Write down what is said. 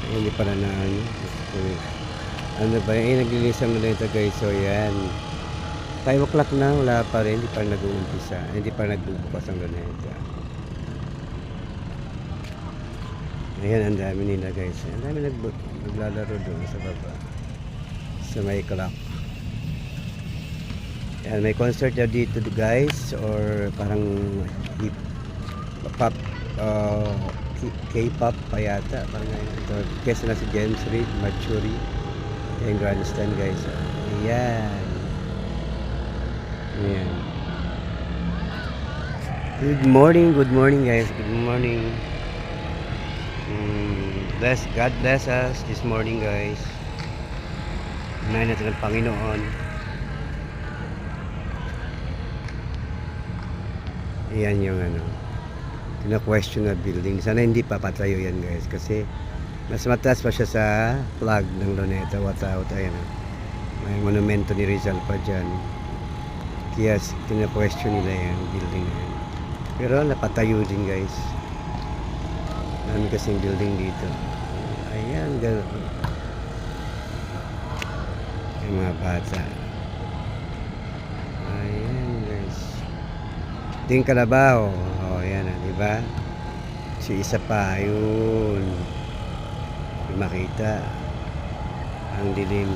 Hindi pa na ano. Ano ba yun? Naglilisan mo na ito guys. So yan. 5 o'clock na. Wala pa rin. Hindi pa nag-uumpisa. Hindi pa nagbubukas ang luneta. Ayan, ang dami nila guys. Ang dami naglalaro doon sa baba. Sa may clock. Yan, may concert na dito guys. Or parang hip pop. K-pop pa yata. Parang ito. Kesa na si James Reid, Mercury. Yung grandstand guys. Ayan. Ayan. Good morning guys. Good morning. God bless us this morning guys. Unahin natin ang Panginoon. Ayan yung ano, kina-question na building. Sana hindi pa patayo yan guys, kasi mas mataas pa siya sa flag ng Luneta. Wata-wata yan. May monumento ni Rizal pa dyan. Kaya kina-question nila yan building na yan. Pero napatayo din guys. Dami kasing building dito. Ayan, gano'n. Yung mga bata. Ayan guys. Ito yung Kalabaw. O, ayan na, diba? Si isa pa, yun. Makita. Ang dilim.